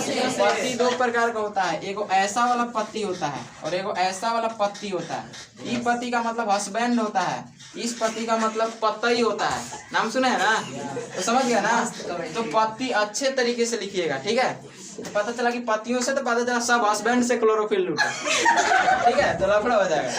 पत्ती दो प्रकार का होता है, एगो ऐसा वाला पत्ती होता है और एगो ऐसा वाला पत्ती होता है। ई पत्ती का मतलब हस्बैंड होता है, इस पत्ती का मतलब पतई होता है। नाम सुने है ना, तो समझ गया ना। तो पत्ती अच्छे तरीके से लिखिएगा, ठीक है। पता चला कि पत्तियों से तो पता चला सब हस्बैंड से क्लोरोफिल लूटा, ठीक है, तो लफड़ा हो जाएगा।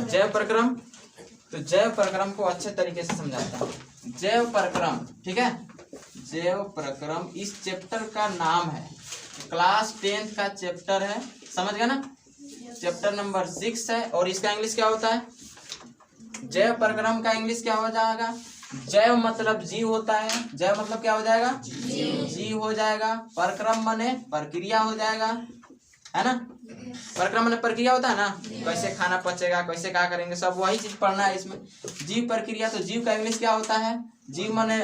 जैव प्रक्रम, तो जैव प्रक्रम को अच्छे तरीके से समझाता हूँ। जैव प्रक्रम, ठीक है, जैव प्रक्रम इस चैप्टर का नाम है, क्लास 10th का चैप्टर है, समझ गया ना। चैप्टर नंबर 6 है और इसका इंग्लिश क्या होता है, जैव प्रक्रम का इंग्लिश क्या हो जाएगा। जैव मतलब जीव होता है, जैव मतलब क्या हो जाएगा, जीव हो जाएगा। प्रक्रम माने प्रक्रिया हो जाएगा, है ना। प्रक्रम माने प्रक्रिया होता है ना, कैसे खाना पचेगा, कैसे क्या करेंगे, सब वही चीज पढ़ना है इसमें। जीव प्रक्रिया, तो जीव का इंग्लिश क्या होता है, जीव माने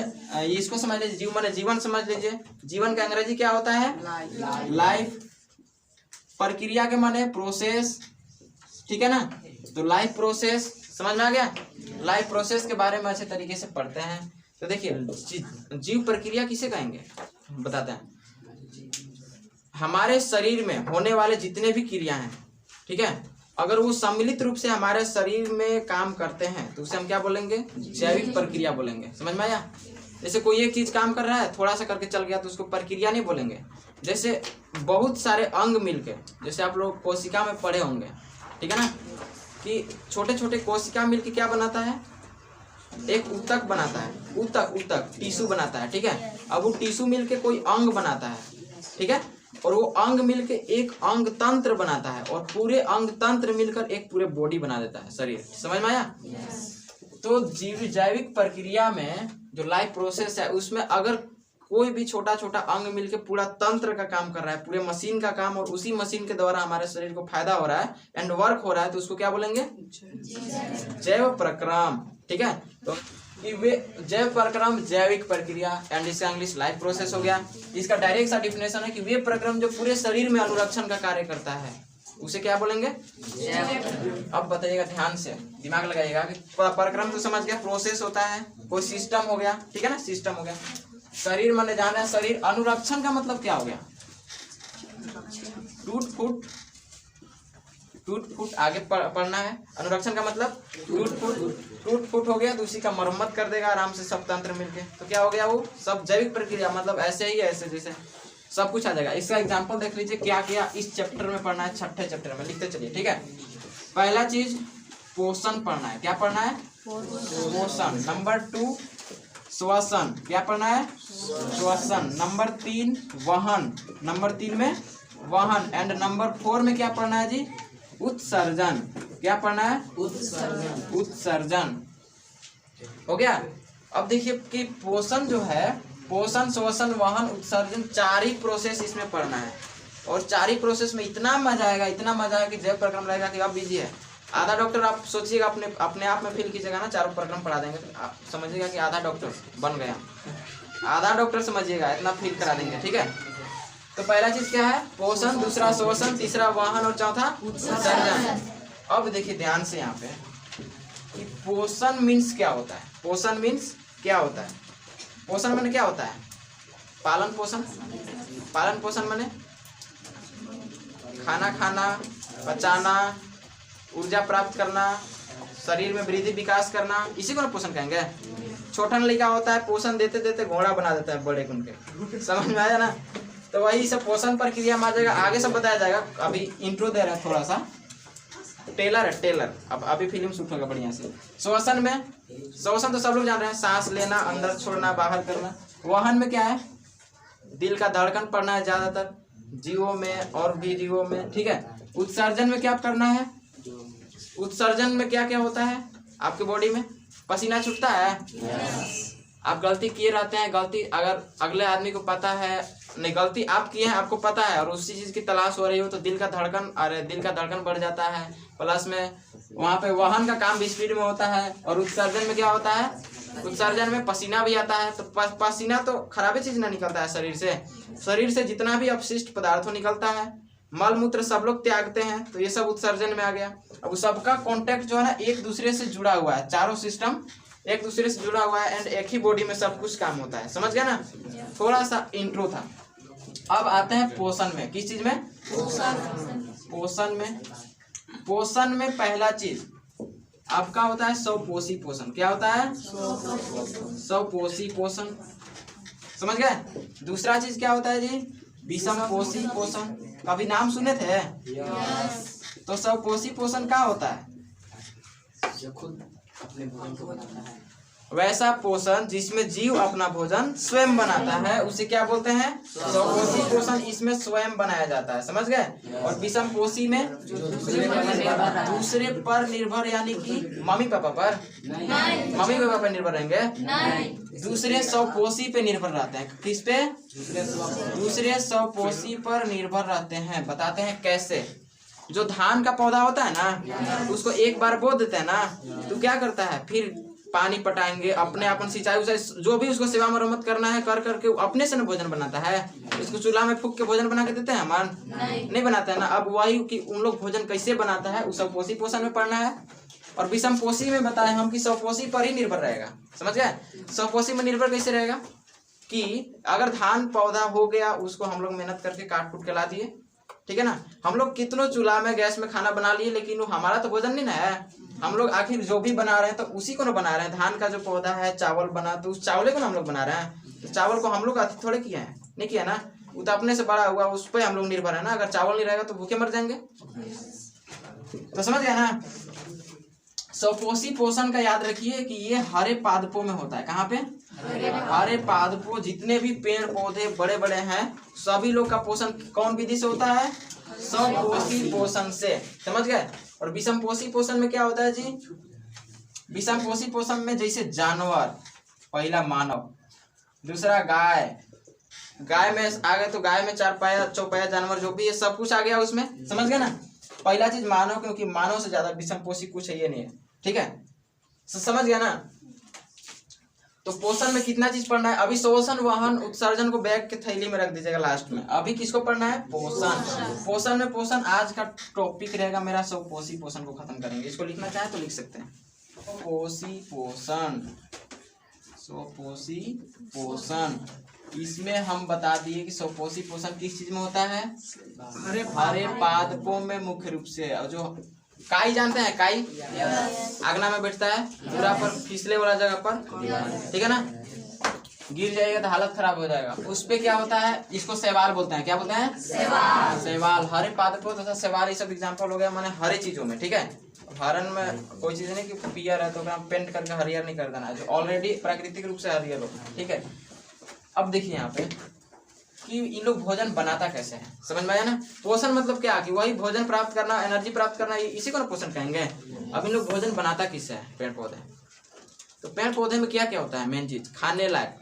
इसको समझ लीजिए, जीव माने जीवन समझ लीजिए। जीवन का अंग्रेजी क्या होता है, लाइफ। प्रक्रिया के माने प्रोसेस, ठीक है ना। तो लाइफ प्रोसेस समझ में आ गया। लाइफ प्रोसेस के बारे में अच्छे तरीके से पढ़ते हैं। तो देखिए जीव प्रक्रिया किसे कहेंगे, बताते हैं। हमारे शरीर में होने वाले जितने भी क्रिया हैं, ठीक है, अगर वो सम्मिलित रूप से हमारे शरीर में काम करते हैं तो उसे हम क्या बोलेंगे, जैविक प्रक्रिया बोलेंगे। समझ में आया। जैसे कोई एक चीज काम कर रहा है, थोड़ा सा करके चल गया, तो उसको प्रक्रिया नहीं बोलेंगे। जैसे बहुत सारे अंग मिलके, जैसे आप लोग कोशिका में पढ़े होंगे, ठीक है ना, कि छोटे छोटे कोशिका मिलके क्या बनाता है, एक ऊतक बनाता है, ऊतक टिश्यू बनाता है, ठीक है। अब वो टिश्यू मिलके कोई अंग बनाता है, ठीक है, और वो अंग मिलके एक अंग तंत्र बनाता है, और पूरे अंग तंत्र मिलकर एक पूरे बॉडी बना देता है, शरीर। समझ में आया। तो जैविक प्रक्रिया में जो लाइफ प्रोसेस है, उसमें अगर कोई भी छोटा छोटा अंग मिलके पूरा तंत्र का काम कर रहा है, पूरे मशीन का काम, और उसी मशीन के द्वारा हमारे शरीर को फायदा हो रहा है एंड वर्क हो रहा है, तो उसको क्या बोलेंगे, जैव प्रक्रम, ठीक है। तो वे जैव प्रक्रम जैविक प्रक्रिया एंड इसका इंग्लिश लाइफ प्रोसेस हो गया। इसका डायरेक्ट सा डिफिनेशन है कि वे प्रक्रम जो पूरे शरीर में अनुरक्षण का कार्य करता है, उसे क्या बोलेंगे, अब बताइएगा ध्यान से, दिमाग लगाइएगा कि प्रक्रम तो समझ गया, प्रोसेस होता है, कोई सिस्टम हो गया, ठीक है ना, सिस्टम हो गया। शरीर माने जाना है शरीर, अनुरक्षण का मतलब क्या हो गया, टूट फूट आगे पढ़ना है। अनुरक्षण का मतलब टूट फूट हो गया तो उसी का मरम्मत कर देगा आराम से सब तंत्र मिलके, तो क्या हो गया, वो सब जैविक प्रक्रिया, मतलब ऐसे ही ऐसे जैसे सब कुछ आ जाएगा। इसका एग्जांपल देख लीजिए क्या क्या इस चैप्टर में पढ़ना है, 6ठे चैप्टर में, लिखते चलिए, ठीक है। पहला चीज पोषण पढ़ना है, क्या पढ़ना है, पोषण। नंबर 2 श्वसन, क्या पढ़ना है, श्वसन। नंबर 3 वहन, नंबर 3 में वहन। एंड नंबर 4 में क्या पढ़ना है जी, उत्सर्जन, क्या पढ़ना है, उत्सर्जन। हो गया। अब देखिए कि पोषण जो है, पोषण, श्वसन, वहन, उत्सर्जन, 4 ही प्रोसेस इसमें पढ़ना है। और 4 ही प्रोसेस में इतना मजा आएगा, इतना मजा आएगा कि जैव प्रक्रम लगेगा कि आप बिजी है। आधा डॉक्टर आप सोचिएगा, अपने आप में फील कीजिएगा ना, 4 प्रक्रम पढ़ा देंगे तो आप समझिएगा कि आधा डॉक्टर बन गया, आधा डॉक्टर समझिएगा, इतना फील करा देंगे, ठीक है। तो पहला चीज क्या है, पोषण, दूसरा श्वसन, तीसरा वाहन और चौथा उत्सर्जन। अब देखिए ध्यान से यहाँ पे कि पोषण मीन्स क्या होता है, पोषण मीन्स क्या होता है, पोषण माने क्या होता है, पालन पोषण। पालन पोषण माने खाना खाना, पचाना, ऊर्जा प्राप्त करना, शरीर में वृद्धि विकास करना, इसी को ना पोषण कहेंगे। छोटा लड़का होता है, पोषण देते देते घोड़ा बना देता है बड़े गुण के, समझ में आया ना। तो वही सब पोषण प्रक्रिया में आ जाएगा, आगे सब बताया जाएगा। अभी इंट्रो दे रहे हैं थोड़ा सा, टेलर है टेलर, अब अभी फिल्म शूट होगा बढ़िया से। श्वसन में, श्वसन तो सब लोग जान रहे हैं, सांस लेना, अंदर छोड़ना, बाहर करना। वहन में क्या है, दिल का धड़कन पढ़ना है ज्यादातर जीवों में और भी जीवों में, ठीक है। उत्सर्जन में क्या करना है, उत्सर्जन में क्या क्या होता है आपके बॉडी में, पसीना छूटता है, आप गलती किए रहते हैं, गलती अगर अगले आदमी को पता है, नहीं गलती आप किए हैं, आपको पता है, और उसी चीज की तलाश हो रही हो, तो दिल का धड़कन बढ़ जाता है। प्लस में वहाँ पे वाहन का काम भी स्पीड में होता है। और उत्सर्जन में क्या होता है, उत्सर्जन में पसीना भी आता है। तो पसीना तो खराबी चीज ना निकलता है शरीर से जितना भी अपशिष्ट पदार्थ निकलता है, मल मूत्र सब लोग त्यागते हैं, तो ये सब उत्सर्जन में आ गया। अब सबका कॉन्टेक्ट जो है ना एक दूसरे से जुड़ा हुआ है, चारों सिस्टम एक दूसरे से जुड़ा हुआ है एंड एक ही बॉडी में सब कुछ काम होता है। समझ गया ना? थोड़ा सा इंट्रो था। अब आते हैं पोषण में। किस चीज में? पोषण में। पोषण में पहला चीज आपका होता है स्वपोषी पोषण। क्या होता है? स्वपोषी पोषण। समझ गए? दूसरा चीज क्या होता है जी? विषमपोषी पोषण। कभी नाम सुने थे? तो स्वपोषी पोषण क्या होता है? जो खुद अपने भोजन को बनाता है। वैसा पोषण जिसमें जीव अपना भोजन स्वयं बनाता है उसे क्या बोलते हैं? स्वपोषी पोषण। इसमें स्वयं बनाया जाता है। समझ गए? और विषमपोषी में दूसरे पर निर्भर, यानी कि मम्मी पापा पर? मम्मी पापा पर निर्भर रहेंगे? दूसरे स्वपोषी पे निर्भर रहते हैं। किस पे? दूसरे स्वपोषी पर निर्भर रहते हैं। बताते हैं कैसे। जो धान का पौधा होता है ना, उसको एक बार बो देते हैं ना, तो क्या करता है? फिर पानी पटाएंगे, अपने अपन सिंचाई जो भी उसको सेवा मरम्मत करना है कर करके अपने से न भोजन बनाता है। इसको चूल्हा में फूंक के भोजन बना के देते हैं मन? नहीं बनाता है ना। अब वही कि उन लोग भोजन कैसे बनाता है, उस स्वपोषी पोषण में पढ़ना है। और विषमपोषी में बताए हम कि स्वपोषी पर ही निर्भर रहेगा। समझ गए? स्वपोषी में निर्भर कैसे रहेगा कि अगर धान पौधा हो गया, उसको हम लोग मेहनत करके काट कूट के ला दिए, ठीक है ना। हम लोग कितनों चूल्हा में गैस में खाना बना लिए, लेकिन वो हमारा तो भोजन नहीं ना है। हम लोग आखिर जो भी बना रहे हैं तो उसी को ना बना रहे हैं। धान का जो पौधा है, चावल बना, तो उस चावले को ना हम लोग बना रहे हैं। तो चावल को हम लोग अति थोड़े किए हैं, नहीं किया ना। वो तो अपने से बड़ा हुआ, उस पर हम लोग निर्भर है ना। अगर चावल नहीं रहेगा तो भूखे मर जाएंगे। तो समझ गया ना? स्वपोषी पोषण का याद रखिए कि ये हरे पादपों में होता है। कहाँ पे? हरे पादपों। जितने भी पेड़ पौधे बड़े बड़े हैं, सभी लोग का पोषण कौन विधि से होता है? स्वपोषी पोषण से। समझ गए? और विषमपोषी पोषण में क्या होता है जी? विषमपोषी पोषण में जैसे जानवर, पहला मानव, दूसरा गाय। गाय में आ गए तो गाय में चार पाया चौपाया जानवर जो भी है सब कुछ आ गया उसमें। समझ गए ना? पहला चीज मानव, क्योंकि मानव से ज्यादा विषमपोषी कुछ है ये नहीं है। ठीक है? समझ गया ना? तो पोषण में कितना चीज पढ़ना है? अभी शोषण, वहन, उत्सर्जन को बैग के थैली में रख दीजिएगा लास्ट में। अभी किसको पढ़ना है? पोषण। पोषण में पोषण आज का टॉपिक रहेगा मेरा। स्वपोषी पोषण को खत्म करेंगे। इसको लिखना चाहे तो लिख सकते हैं। पोषी पोषण, स्वपोषी पोषण। इसमें हम बता दिए कि स्वपोषी पोषण किस चीज में होता है? हरे पादपों में मुख्य रूप से। और जो काई जानते हैं, काई आगना में बैठता है पूरा पर फिसले वाला जगह पर, ठीक है ना। गिर जाएगा तो हालत खराब हो जाएगा। उस पे क्या होता है? इसको शैवाल बोलते हैं। क्या बोलते हैं? शैवाल। हरे पादपों तथा शैवाल, ये सब एग्जाम्पल हो गया माने हरे चीजों में। ठीक है? हरन में कोई चीज नहीं कि पियर है तो पेंट करके हरियर नहीं कर देना है, जो ऑलरेडी प्राकृतिक रूप से हरियर हो। ठीक है? अब देखिए यहाँ पे कि इन लोग भोजन बनाता कैसे है। समझ में आया ना? पोषण मतलब क्या? कि वही भोजन प्राप्त करना, एनर्जी प्राप्त करना, इसी को ना पोषण कहेंगे। अब इन लोग भोजन बनाता किससे है? पेड़ पौधे। तो पेड़ पौधे में क्या क्या होता है? मेन चीज खाने लायक।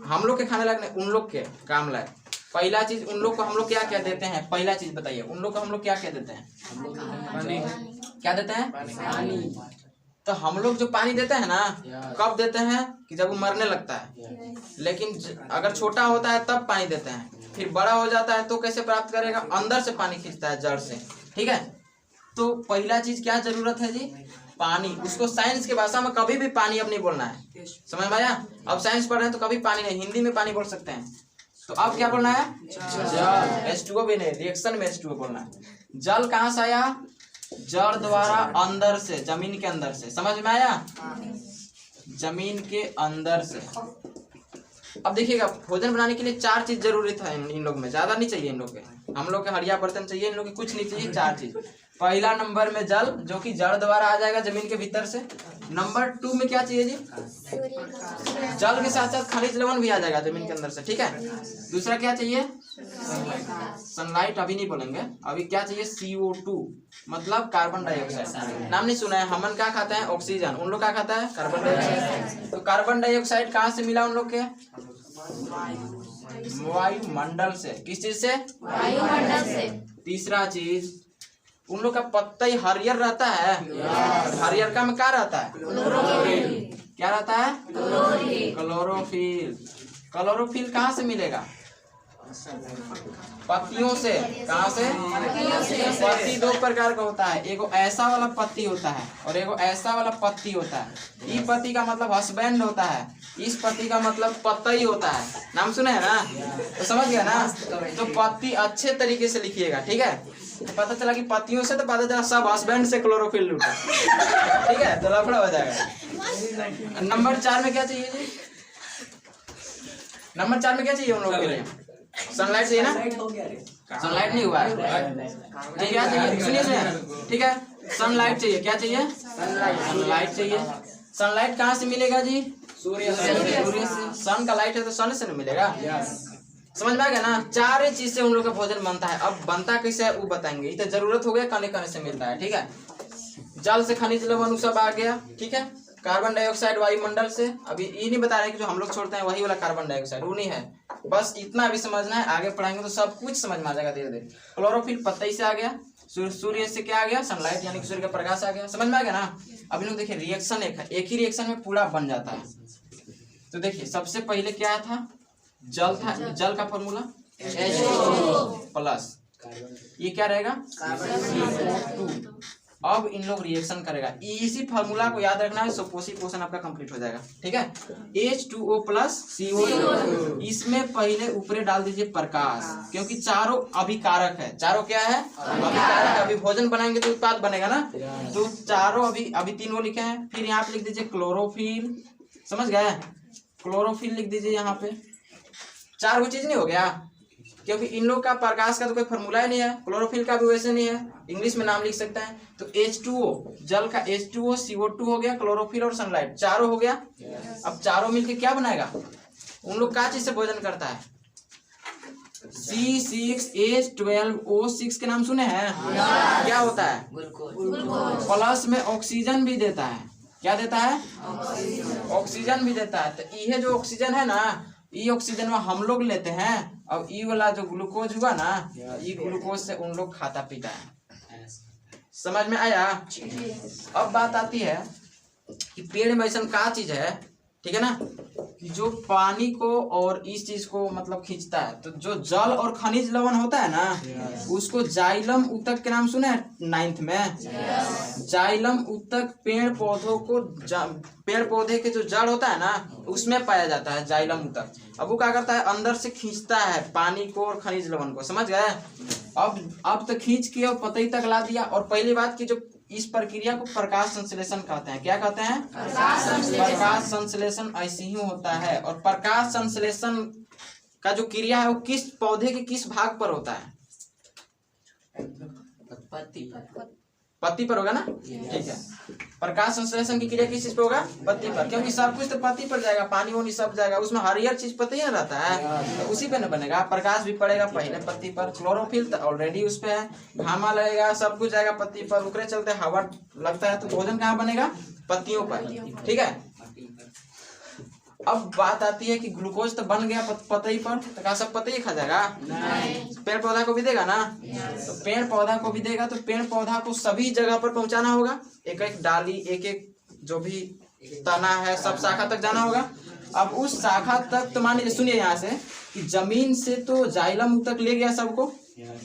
हम लोग के खाने लायक नहीं, उन लोग के काम लायक। पहला चीज उन लोग को हम लोग क्या क्या देते हैं? पहला चीज बताइए, उन लोग को हम लोग क्या क्या देते हैं? पानी। क्या देते हैं? पानी। तो हम लोग जो पानी देते हैं ना, कब देते हैं? कि जब वो मरने लगता है। लेकिन अगर छोटा होता है तब पानी देते हैं। फिर बड़ा हो जाता है तो कैसे प्राप्त करेगा? अंदर से पानी खींचता है, जड़ से। ठीक है? तो पहला चीज क्या जरूरत है जी? पानी। उसको साइंस की भाषा में कभी भी पानी अब नहीं बोलना है। समझ में आया? अब साइंस पढ़ रहे हैं तो कभी पानी नहीं, हिंदी में पानी बोल सकते हैं। तो अब क्या बोलना है? जल। H2O भी नहीं, रिएक्शन में H2O बोलना है। जल कहाँ से आया? जड़ द्वारा, अंदर से, जमीन के अंदर से। समझ में आया? जमीन के अंदर से। अब देखिएगा, भोजन बनाने के लिए चार चीज जरूरी था इन लोग में, ज्यादा नहीं चाहिए इन लोग के। हम लोग के हड़िया बर्तन चाहिए, इन लोग के कुछ नहीं चाहिए, चार चीज। पहला नंबर में जल, जो कि जड़ द्वारा आ जाएगा जमीन के भीतर से। नंबर 2 में क्या चाहिए जी? जल के साथ साथ खनिज लवण भी आ जाएगा जमीन के अंदर से। ठीक है? दूसरा क्या चाहिए? सनलाइट अभी नहीं बोलेंगे। अभी क्या चाहिए? CO2 मतलब कार्बन डाइऑक्साइड। नाम नहीं सुना है? हमन क्या खाता है? ऑक्सीजन। उन लोग क्या खाता है? Carbon dioxide. तो कार्बन डाइऑक्साइड कहाँ से मिला उन लोग के? वायुमंडल से। किस चीज से? वायुमंडल से। तीसरा चीज, उन लोग का पत्ता ही हरियर रहता है। हरियर का में क्या रहता है? क्या रहता है? क्लोरोफिल। क्लोरोफिल कहाँ से मिलेगा? पत्तियों से। कहाँ से? पत्ती दो प्रकार का होता है, एगो ऐसा वाला पत्ती होता है और एगो ऐसा वाला पत्ती होता है। ई पत्ती का मतलब हस्बैंड होता है, इस पत्ती का मतलब पत्ती होता है। नाम सुने है ना? तो समझ गया ना? तो पत्ती अच्छे तरीके से लिखिएगा, ठीक है? तो पता चला कि पत्तियों से, तो पता चला सब हस्बैंड से क्लोरोफिल लूटा, ठीक है? तो लफड़ा हो जाएगा। नंबर 4 में क्या चाहिए जी? नंबर 4 में क्या चाहिए उन लोगों के लिए? सनलाइट चाहिए ना? सनलाइट नहीं हुआ है, क्या चाहिए? सुनिए, ठीक है? सनलाइट चाहिए। क्या चाहिए? सनलाइट चाहिए। सनलाइट कहाँ से मिलेगा जी? सूर्य से। सन का लाइट है तो सन से नहीं मिलेगा। समझ में आ गया ना? 4 चीज से उन लोग का भोजन बनता है। अब बनता कैसे है वो बताएंगे। ये तो जरूरत हो गया, कहने कहने से मिलता है, ठीक है? जल से खनिज लवण सब आ गया, ठीक है? कार्बन डाइऑक्साइड वायुमंडल से। अभी ये नहीं बता रहे कि जो हम लोग छोड़ते हैं वही वाला कार्बन डाइऑक्साइड, वो नहीं है। बस इतना अभी समझना है, आगे पढ़ाएंगे तो सब कुछ समझ में आ जाएगा धीरे धीरे। क्लोरोफिल पत्ती से आ गया, सूर्य से क्या आ गया? सनलाइट, यानी कि सूर्य का प्रकाश आ गया। समझ में आ गया ना? अभी लोग देखिए, रिएक्शन एक ही रिएक्शन में पूरा बन जाता है। तो देखिए, सबसे पहले क्या था? जल था। जल का फॉर्मूला H2O प्लस, ये क्या रहेगा? CO2। अब इन लोग रिएक्शन करेगा, इसी फार्मूला को याद रखना है, सुपोषी पोषण आपका कंप्लीट हो जाएगा, ठीक है? H2O plus CO2। इसमें पहले ऊपरे डाल दीजिए प्रकाश, क्योंकि चारों अभिकारक है। चारों क्या है? अभिकारक। अभी भोजन बनाएंगे तो उत्पाद बनेगा ना, तो चारों अभी 3 वो लिखे हैं। फिर यहाँ पे लिख दीजिए क्लोरोफिल। समझ गए? क्लोरोफिल लिख दीजिए यहाँ पे। 4 वो चीज नहीं हो गया? क्योंकि इन लोग का प्रकाश का तो कोई फॉर्मूला ही नहीं है, क्लोरोफिल का भी वैसे नहीं है, इंग्लिश में नाम लिख सकते हैं। तो H2O, जल का H2O, CO2 हो गया, क्लोरोफिल और सनलाइट, चारों हो गया। अब चारों मिलके क्या बनाएगा? उन लोग क्या चीज से भोजन करता है? C6H12O6 के नाम सुने हैं? क्या होता है? प्लस में ऑक्सीजन भी देता है। क्या देता है? ऑक्सीजन भी देता है। तो ये जो ऑक्सीजन है ना, ये ऑक्सीजन में हम लोग लेते हैं, और ये वाला जो ग्लूकोज हुआ ना, ये ग्लूकोज से उन लोग खाता पीता है। समझ में आया? अब बात आती है कि पेड़ में ऐसा क्या चीज है, ठीक है ना, कि जो पानी को और इस चीज को मतलब खींचता है। तो जो जल और खनिज लवण होता है ना, उसको जाइलम ऊतक के नाम सुने 9th में? जाइलम ऊतक पेड़ पौधों को, पेड़ पौधे के जो जड़ होता है ना, उसमें पाया जाता है जाइलम ऊतक। अब वो क्या करता है? अंदर से खींचता है पानी को और खनिज लवण को। समझ गए? अब तो खींच के और पतई तक ला दिया। और पहली बात की, जो इस प्रक्रिया को प्रकाश संश्लेषण कहते हैं। क्या कहते हैं? प्रकाश संश्लेषण ऐसे ही होता है। और प्रकाश संश्लेषण का जो क्रिया है वो किस पौधे के किस भाग पर होता है? पत्ती पर होगा ना, ठीक है? प्रकाश संश्लेषण की क्रिया किस चीज पे होगा? पत्ती पर, क्योंकि सब कुछ तो पत्ती पर जाएगा, पानी वानी सब जाएगा, उसमें हरियर चीज पत्ती ना रहता है, तो उसी पे न बनेगा। प्रकाश भी पड़ेगा पहले पत्ती पर। क्लोरोफिल तो ऑलरेडी उस पे है, घामा लगेगा, सब कुछ जाएगा पत्ती पर, उकरे चलते हवा लगता है, तो भोजन कहाँ बनेगा? पत्तियों पर, ठीक है? अब बात आती है कि ग्लूकोज तो बन गया पतई पर, तो क्या सब पतई खा जाएगा? नहीं। पेड़ पौधा को भी देगा ना, तो पेड़ पौधा को भी देगा, तो पेड़ पौधा को सभी जगह पर पहुंचाना होगा। एक एक डाली, एक एक जो भी तना है, सब शाखा तक जाना होगा। अब उस शाखा तक, तो मान लीजिए, सुनिए यहाँ से कि जमीन से तो जाइलम ऊतक ले गया सबको।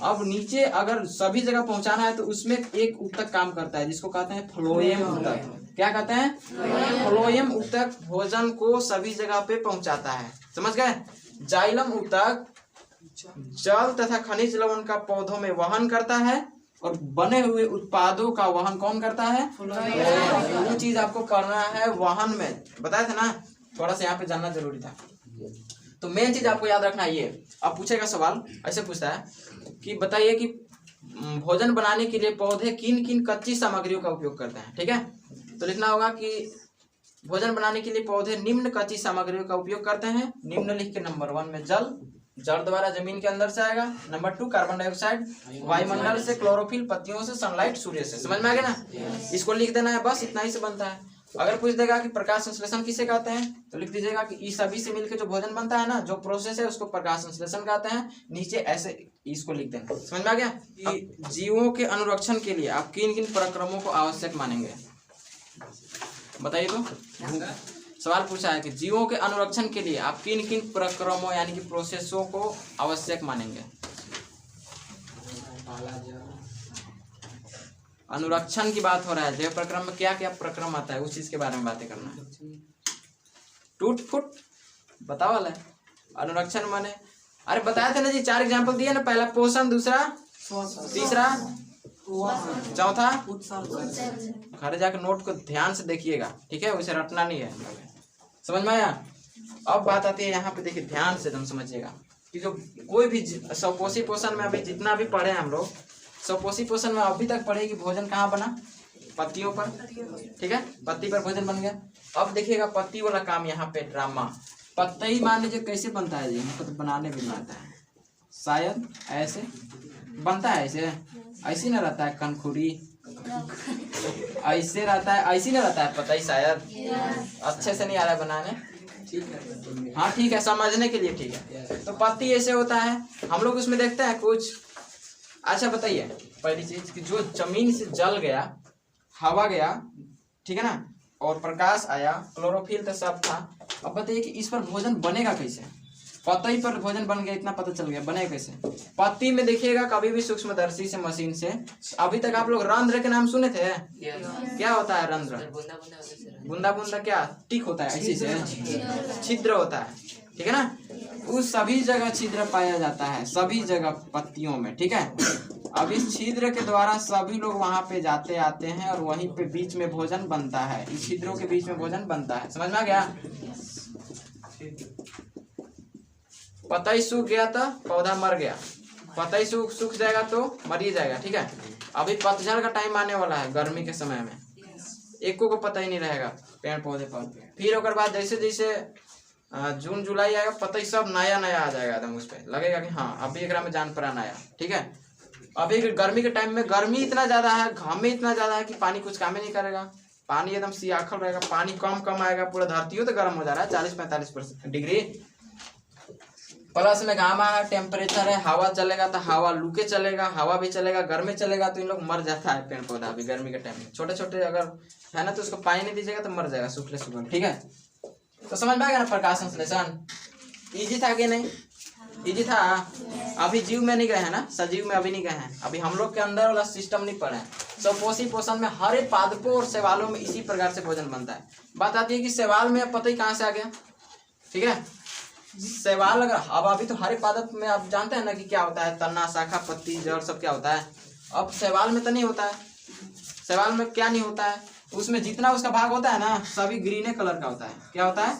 अब नीचे अगर सभी जगह पहुंचाना है तो उसमें एक ऊतक काम करता है, जिसको कहते हैं फ्लोएम ऊतक। क्या कहते हैं? फ्लोएम ऊतक भोजन को सभी जगह पे पहुंचाता है। समझ गए? जाइलम ऊतक जल तथा खनिज लवण का पौधों में वहन करता है, और बने हुए उत्पादों का वहन कौन करता है? वो चीज आपको पढ़ना है वहन में, बताया था ना, थोड़ा सा यहाँ पे जानना जरूरी था। तो मेन चीज आपको याद रखना है ये। अब पूछेगा सवाल, ऐसे पूछता है कि बताइए कि भोजन बनाने के लिए पौधे किन किन कच्ची सामग्रियों का उपयोग करते हैं, ठीक है? तो लिखना होगा कि भोजन बनाने के लिए पौधे निम्न कच्ची सामग्रियों का उपयोग करते हैं। निम्न लिख के नंबर 1 में जल, जड़ द्वारा जमीन के अंदर से आएगा। नंबर 2 कार्बन डाइऑक्साइड वायुमंडल से, क्लोरोफिल पत्तियों से, सनलाइट सूर्य से। समझ में आ गया ना? इसको लिख देना है, बस इतना ही से बनता है। अगर पूछ देगा कि प्रकाश संश्लेषण किसे कहते हैं, तो लिख दीजिएगा कि इस सभी से मिलकर जो भोजन बनता है ना, जो प्रोसेस है, उसको प्रकाश संश्लेषण कहते हैं। नीचे ऐसे इसको लिख देना। समझ में आ गया? कि जीवों के अनुरक्षण के लिए आप किन किन प्रक्रमों को आवश्यक मानेंगे, बताइए तो। सवाल पूछा है कि जीवों के अनुरक्षण के लिए आप किन किन प्रक्रमों यानी कि प्रोसेसों को आवश्यक मानेंगे। अनुरक्षण की बात हो रहा है, जैव प्रक्रम में क्या क्या प्रक्रम आता है उस चीज के बारे में बातें करना है। टूट फुट बताओ वाला है। अनुरक्षण माने अरे बताए थे ना जी, 4 एग्जाम्पल दिए ना, पहला पोषण, दूसरा, तीसरा, चौथा। घर जाकर नोट को ध्यान से देखिएगा, ठीक है, उसे रटना नहीं है, समझ में आया। अब बात आती है यहाँ पे, देखिए ध्यान से एकदम समझिएगा कि जो कोई भी स्वपोषी पोषण में अभी जितना भी पढ़े हम लोग, स्वपोषी पोषण में अभी तक पढ़े कि भोजन कहाँ बना, पत्तियों पर, ठीक है, पत्ती पर भोजन बन गया। अब देखिएगा पत्ती वाला काम यहाँ पे ड्रामा। पत्ती मान लीजिए कैसे बनता है जी, हमको तो बनाने भी नहीं आता है, शायद ऐसे बनता है, ऐसे ना रहता है, कनखुरी ऐसे रहता है, ऐसे ना रहता है पत्ती, शायद अच्छे से नहीं आ रहा है बनाने, ठीक है, हाँ ठीक है, समझने के लिए ठीक है। तो पत्ती ऐसे होता है, हम लोग उसमें देखते हैं कुछ। अच्छा बताइए पहली चीज कि जो जमीन से जल गया, हवा गया, ठीक है ना, और प्रकाश आया, क्लोरोफिल तो सब था। अब बताइए कि इस पर भोजन बनेगा कैसे। पत्ती पर भोजन बन गया, इतना पता चल गया, बनेगा कैसे। पत्ती में देखिएगा कभी भी सूक्ष्मदर्शी से, मशीन से, अभी तक आप लोग रंध्र के नाम सुने थे, क्या होता है रंध्र, बूंदा बूंदा क्या टिक होता है, ऐसे से छिद्र होता है, ठीक है ना, उस सभी जगह छिद्र पाया जाता है, सभी जगह पत्तियों में, ठीक है। अब इस छिद्र के द्वारा सभी लोग वहां पे जाते आते हैं और वहीं पे बीच में भोजन बनता है, इस छिद्रों के बीच में भोजन बनता है, समझ में आ गया। पत्ती सूख गया तो पौधा मर गया, पत्ती सूख जाएगा तो मर ही जाएगा, ठीक है। अभी पतझड़ का टाइम आने वाला है, गर्मी के समय में एको को पता ही नहीं रहेगा पेड़ पौधे पर। फिर ओकर बाद जैसे जैसे जून जुलाई आएगा, पत्ती सब नया नया आ जाएगा, एकदम उस पर लगेगा कि हाँ अभी एक में जान पड़ा नया, ठीक है। अभी गर्मी के टाइम में गर्मी इतना ज्यादा है, घाम में इतना ज्यादा है कि पानी कुछ काम ही नहीं करेगा, पानी एकदम सियाखल रहेगा, पानी कम आएगा, पूरा धरती तो गर्म हो जा रहा है 40-45 डिग्री प्लस में घाम है, टेम्परेचर है, हवा चलेगा तो हवा लू के चलेगा, हवा भी चलेगा, गर्मी चलेगा तो इन लोग मर जाता है पेड़ पौधा अभी गर्मी के टाइम में। छोटे छोटे अगर है ना तो उसको पानी नहीं दीजिएगा तो मर जाएगा सूखले सूखले, ठीक है। तो समझ में आ गया ना प्रकाश संश्लेषण, इजी था कि नहीं, इजी था। अभी जीव में नहीं गए हैं ना, सजीव में अभी नहीं गए हैं, अभी हम लोग के अंदर वाला सिस्टम नहीं पढ़े हैं। स्वपोषी पोषण में हर एक पादपों और शैवालों में इसी प्रकार से भोजन बनता है। बात आती है कि शैवाल में पता ही कहाँ से आ गया, ठीक है। शैवाल अगर अब अभी तो हर एक पादप में आप जानते हैं ना कि क्या होता है, तना, शाखा, पत्ती, जड़ सब क्या होता है। अब शैवाल में तो नहीं होता है, शैवाल में क्या नहीं होता है, उसमें जितना उसका भाग होता है ना सभी ग्रीने कलर का होता है। क्या होता है,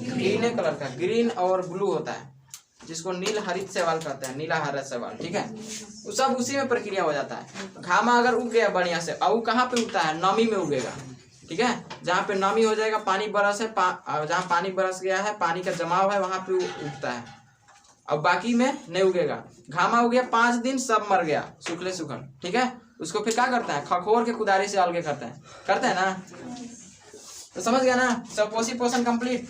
ग्रीने कलर का, ग्रीन और ब्लू होता है, जिसको नील हरित शैवाल कहते हैं, नीला हरा शैवाल, ठीक है। वो सब उसी में प्रक्रिया हो जाता है। घामा अगर उग गया बढ़िया से, अब वो कहाँ पे उगता है, नमी में उगेगा, ठीक है। जहाँ पे नमी हो जाएगा, पानी बरस है, जहाँ पानी बरस गया है, पानी का जमाव है, वहां पे उगता है। अब बाकी में नहीं उगेगा। घामा हो गया 5 दिन, सब मर गया सूखले सूखल, ठीक है। उसको फिर क्या करता है, खखोर के कुदारी से अलगे करते हैं ना। तो समझ गया ना, स्वपोषी पोषण कंप्लीट।